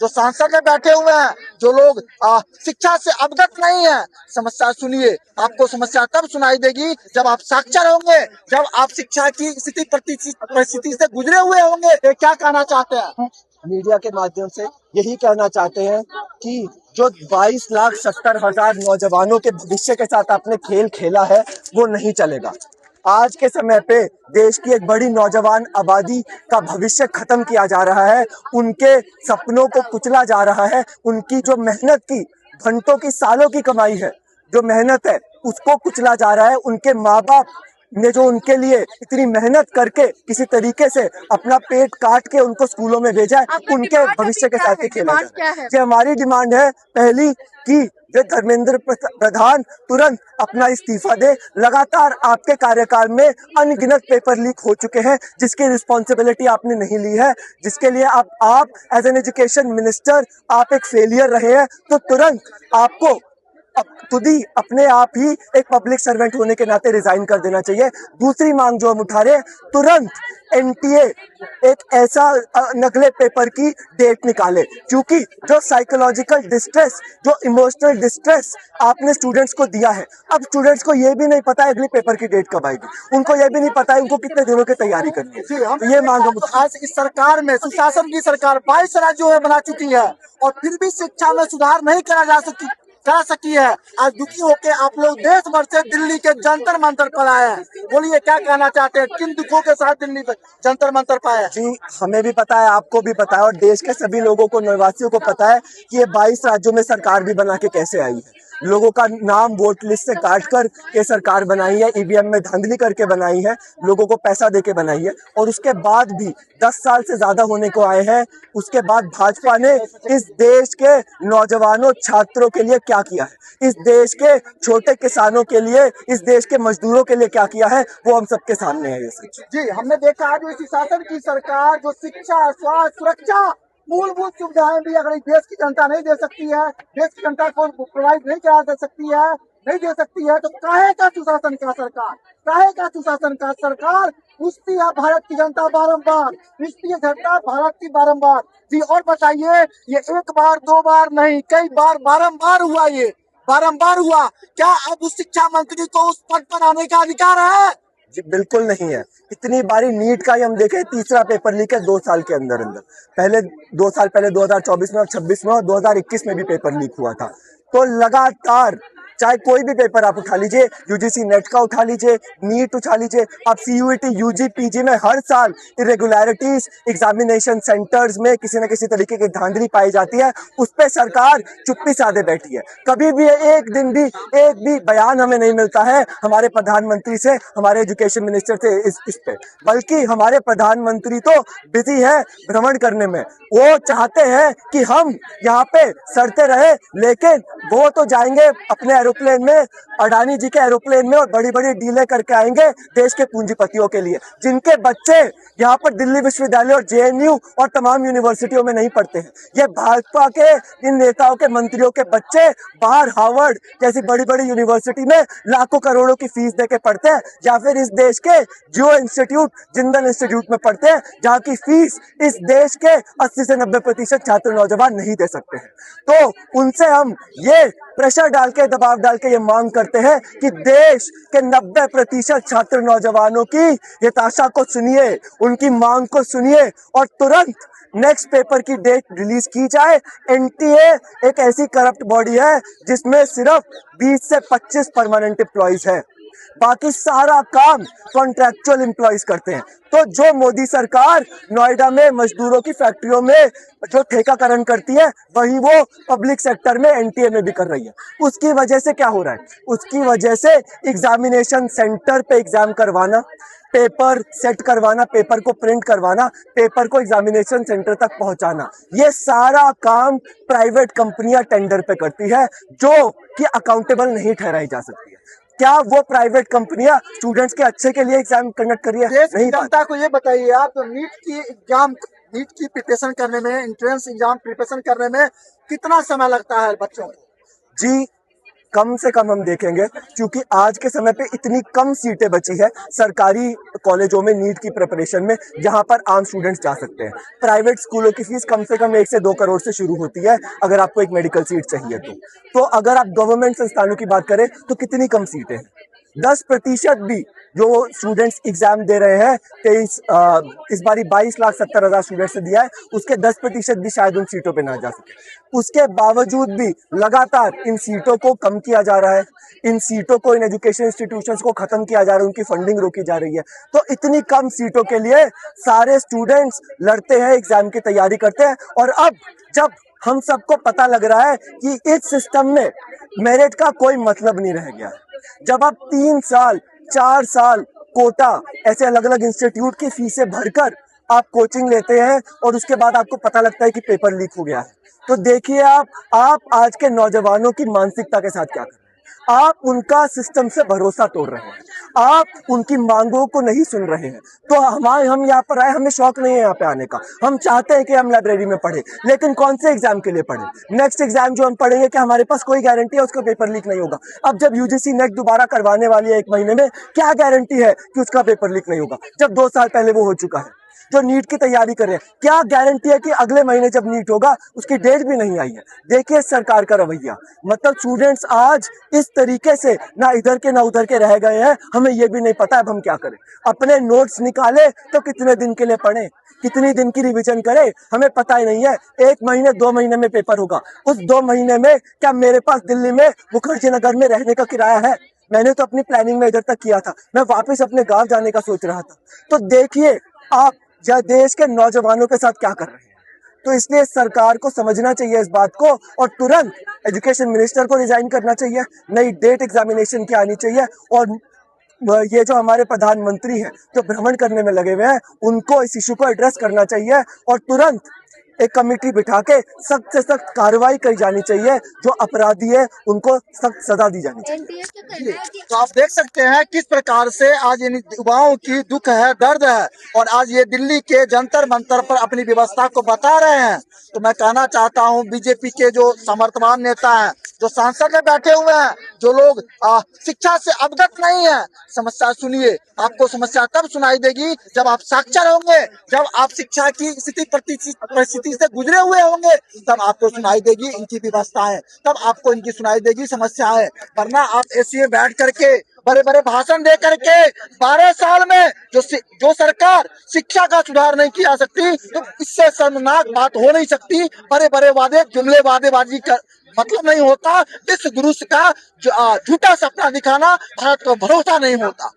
जो सांसद बैठे हुए हैं, जो लोग शिक्षा से अवगत नहीं है, समस्या सुनिए। आपको समस्या तब सुनाई देगी जब आप साक्षर होंगे, जब आप शिक्षा की स्थिति परिस्थिति से गुजरे हुए होंगे। ये क्या कहना चाहते हैं? मीडिया के माध्यम से यही कहना चाहते हैं कि जो 22,70,000 नौजवानों के भविष्य के साथ आपने खेल खेला है वो नहीं चलेगा। आज के समय पे देश की एक बड़ी नौजवान आबादी का भविष्य खत्म किया जा रहा है, उनके सपनों को कुचला जा रहा है, उनकी जो मेहनत की घंटों की सालों की कमाई है, जो मेहनत है उसको कुचला जा रहा है। उनके माँ बाप ने जो उनके लिए इतनी मेहनत करके किसी तरीके से अपना पेट काट के उनको स्कूलों में भेजा है, उनके भविष्य के साथ ही खेला जा रहा है। ये हमारी डिमांड है पहली कि धर्मेंद्र प्रधान तुरंत अपना इस्तीफा दे। लगातार आपके कार्यकाल में अनगिनत पेपर लीक हो चुके हैं जिसकी रिस्पॉन्सिबिलिटी आपने नहीं ली है, जिसके लिए आप एज एन एजुकेशन मिनिस्टर आप एक फेलियर रहे हैं। तो तुरंत आपको खुद ही अपने आप ही एक पब्लिक सर्वेंट होने के नाते रिजाइन कर देना चाहिए। दूसरी मांग जो हम उठा रहे हैं, तुरंत एनटीए एक ऐसा नकले पेपर की डेट निकाले, क्योंकि जो साइकोलॉजिकल डिस्ट्रेस, जो इमोशनल डिस्ट्रेस आपने स्टूडेंट्स को दिया है, अब स्टूडेंट्स को ये भी नहीं पता है अगली पेपर की डेट कब आएगी, उनको ये भी नहीं पता है उनको कितने दिनों की तैयारी करनी है। तो ये मांग हम आज इस सरकार में, सुशासन की सरकार 22 राज्यों में बना चुकी है और फिर भी शिक्षा में सुधार नहीं करा सकी है। आज दुखी होके आप लोग देश भर से दिल्ली के जंतर मंतर पर आए हैं। बोलिए क्या कहना चाहते हैं, किन दुखों के साथ दिल्ली पे जंतर मंतर पर आए? जी, हमें भी पता है, आपको भी पता है और देश के सभी लोगों को, निवासियों को पता है कि ये 22 राज्यों में सरकार भी बना के कैसे आई है। लोगों का नाम वोट लिस्ट से काट कर ये सरकार बनाई है, ईवीएम में धांधली करके बनाई है, लोगों को पैसा देके बनाई है। और उसके बाद भी 10 साल से ज्यादा होने को आए हैं, उसके बाद भाजपा ने इस देश के नौजवानों छात्रों के लिए क्या किया है, इस देश के छोटे किसानों के लिए, इस देश के मजदूरों के लिए क्या किया है, वो हम सबके सामने है। ये सच जी, हमने देखा है जो इसी शासन की सरकार जो शिक्षा, स्वास्थ्य, सुरक्षा, मूलभूत सुविधाएं भी अगर देश की जनता नहीं दे सकती है, देश की जनता को प्रोवाइड नहीं करा दे सकती है, नहीं दे सकती है, तो काहे का सुशासन का सरकार, काहे का सुशासन का सरकार पूछती है भारत की जनता बारंबार, पूछती है जनता भारत की बारंबार। जी, और बताइए, ये एक बार दो बार नहीं, कई बार बारंबार हुआ, ये बारंबार हुआ। क्या अब उस शिक्षा मंत्री को उस पद पर आने का अधिकार है? जी बिल्कुल नहीं है। इतनी बारी नीट का ही हम देखें, तीसरा पेपर लीक है 2 साल के अंदर अंदर। पहले 2 साल पहले 2024 में और 26 में और 2021 में भी पेपर लीक हुआ था। तो लगातार चाहे कोई भी पेपर आप उठा लीजिए, यूजीसी नेट का उठा लीजिए, नीट उठा लीजिए, आप सीयूईटी, यूजी, पीजी में हर साल इरेगुलरिटीज, एग्जामिनेशन सेंटर्स में किसी न किसी तरीके की धांधली पाई जाती है। उस पर सरकार चुप्पी साधे बैठी है। कभी भी एक दिन भी एक भी बयान हमें नहीं मिलता है हमारे प्रधानमंत्री से, हमारे एजुकेशन मिनिस्टर से इस पे। बल्कि हमारे प्रधानमंत्री तो बिजी है भ्रमण करने में। वो चाहते हैं कि हम यहाँ पे सड़ते रहे, लेकिन वो तो जाएंगे अपने एरोप्लेन में, अडानी जी के एरोप्लेन में, और बड़ी बड़ी डीलें करके आएंगे देश के पूंजीपतियों के लिए, जिनके बच्चे यहाँ पर दिल्ली विश्वविद्यालय और जेएनयू और तमाम यूनिवर्सिटियों में नहीं पढ़ते हैं। ये भाजपा के इन नेताओं के, मंत्रियों के बच्चे बाहर हार्वर्ड जैसी बड़ी बड़ी यूनिवर्सिटी में लाखों करोड़ों की फीस देके पढ़ते हैं, या फिर इस देश के जियो इंस्टीट्यूट, जिंदल इंस्टीट्यूट में पढ़ते हैं, जहाँ की फीस इस देश के 80 से 90% छात्र नौजवान नहीं दे सकते हैं। तो उनसे हम ये प्रेशर डाल के, दबाव डाल के ये मांग करते हैं कि देश के 90% छात्र नौजवानों की हताशा को सुनिए, उनकी मांग को सुनिए और तुरंत नेक्स्ट पेपर की डेट रिलीज की जाए। एनटीए एक ऐसी करप्ट बॉडी है जिसमें सिर्फ 20 से 25 परमानेंट एम्प्लॉइज है, बाकी सारा काम कॉन्ट्रैक्चुअल एम्प्लॉइज करते हैं। तो जो मोदी सरकार नोएडा में मजदूरों की फैक्ट्रियों में जो ठेकाकरण करती है, वही वो पब्लिक सेक्टर में एनटीए में भी कर रही है। उसकी वजह से क्या हो रहा है? उसकी वजह से एग्जामिनेशन सेंटर पे एग्जाम करवाना, पेपर सेट करवाना, पेपर को प्रिंट करवाना, पेपर को एग्जामिनेशन सेंटर तक पहुंचाना, ये सारा काम प्राइवेट कंपनियां टेंडर पे करती है, जो कि अकाउंटेबल नहीं ठहराई जा सकती है। क्या वो प्राइवेट कंपनियां स्टूडेंट्स के अच्छे के लिए एग्जाम कंडक्ट कर रही है? नहीं। जनता को ये बताइए, आप तो नीट की प्रिपरेशन करने में, एंट्रेंस एग्जाम प्रिपरेशन करने में कितना समय लगता है बच्चों को? जी, कम से कम हम देखेंगे, क्योंकि आज के समय पे इतनी कम सीटें बची है सरकारी कॉलेजों में नीट की प्रिपरेशन में, जहां पर आम स्टूडेंट्स जा सकते हैं। प्राइवेट स्कूलों की फीस कम से कम 1 से 2 करोड़ से शुरू होती है अगर आपको एक मेडिकल सीट चाहिए तो अगर आप गवर्नमेंट संस्थानों की बात करें तो कितनी कम सीटें हैं। 10% भी जो स्टूडेंट्स एग्जाम दे रहे हैं, इस बारी 22,70,000 स्टूडेंट्स ने दिया है, उसके 10% भी शायद उन सीटों पे ना जा सके। उसके बावजूद भी लगातार इन सीटों को कम किया जा रहा है, इन सीटों को, इन एजुकेशन इंस्टीट्यूशंस को खत्म किया जा रहा है, उनकी फंडिंग रोकी जा रही है। तो इतनी कम सीटों के लिए सारे स्टूडेंट्स लड़ते हैं, एग्जाम की तैयारी करते हैं। और अब जब हम सबको पता लग रहा है कि इस सिस्टम में मेरिट का कोई मतलब नहीं रह गया, जब आप 3 साल 4 साल कोटा ऐसे अलग अलग इंस्टीट्यूट की फीसें भरकर आप कोचिंग लेते हैं और उसके बाद आपको पता लगता है कि पेपर लीक हो गया है, तो देखिए आप आज के नौजवानों की मानसिकता के साथ क्या कर रहे हैं। आप उनका सिस्टम से भरोसा तोड़ रहे हैं, आप उनकी मांगों को नहीं सुन रहे हैं। तो हम यहाँ पर आए, हमें शौक नहीं है यहाँ पे आने का, हम चाहते हैं कि हम लाइब्रेरी में पढ़े, लेकिन कौन से एग्जाम के लिए पढ़े। नेक्स्ट एग्जाम जो हम पढ़ेंगे, क्या हमारे पास कोई गारंटी है उसका पेपर लीक नहीं होगा। अब जब यूजीसी नेट दोबारा करवाने वाली है 1 महीने में, क्या गारंटी है कि उसका पेपर लीक नहीं होगा, जब 2 साल पहले वो हो चुका है। जो नीट की तैयारी कर रहे हैं, क्या गारंटी है कि अगले महीने जब नीट होगा उसकी डेट भी नहीं आई है। देखिए सरकार का रवैया, मतलब स्टूडेंट्स आज इस तरीके से ना इधर के ना उधर के रह गए हैं, हमें ये भी नहीं पता अब हम क्या करें। अपने नोट्स निकाले तो कितने दिन के लिए पढ़ें, कितनी दिन की रिवीजन करें, हमें पता ही नहीं है। 1 महीने 2 महीने में पेपर होगा, उस 2 महीने में क्या मेरे पास दिल्ली में मुखर्जी नगर में रहने का किराया है? मैंने तो अपनी प्लानिंग में इधर तक किया था, मैं वापस अपने गांव जाने का सोच रहा था। तो देखिए आप या देश के नौजवानों के साथ क्या कर रहे हैं। तो इसलिए सरकार को समझना चाहिए इस बात को, और तुरंत एजुकेशन मिनिस्टर को रिजाइन करना चाहिए, नई डेट एग्जामिनेशन की आनी चाहिए, और ये जो हमारे प्रधानमंत्री हैं जो भ्रमण करने में लगे हुए हैं, उनको इस इशू को एड्रेस करना चाहिए और तुरंत एक कमेटी बिठा के सख्त से सख्त कार्रवाई की जानी चाहिए। जो अपराधी है उनको सख्त सजा दी जानी चाहिए। तो आप देख सकते हैं किस प्रकार से आज इन युवाओं की दुख है, दर्द है, और आज ये दिल्ली के जंतर मंतर पर अपनी व्यवस्था को बता रहे हैं। तो मैं कहना चाहता हूं बीजेपी के जो समर्थवान नेता हैं, जो सांसद में बैठे हुए हैं, जो लोग शिक्षा से अवगत नहीं है, समस्या सुनिए। आपको समस्या तब सुनाई देगी जब आप साक्षर होंगे, जब आप शिक्षा की परिस्थिति से गुजरे हुए होंगे, तब आपको सुनाई देगी इनकी व्यवस्थाएं, तब आपको इनकी सुनाई देगी समस्याएं। वरना आप एसी में बैठ करके बड़े बड़े भाषण दे करके 12 साल में जो सरकार शिक्षा का सुधार नहीं किया सकती, तो इससे शर्मनाक बात हो नहीं सकती। बड़े बड़े वादे, जुमले, वादेबाजी का मतलब नहीं होता। इस गुरु का झूठा सपना दिखाना भारत को भरोसा नहीं होता।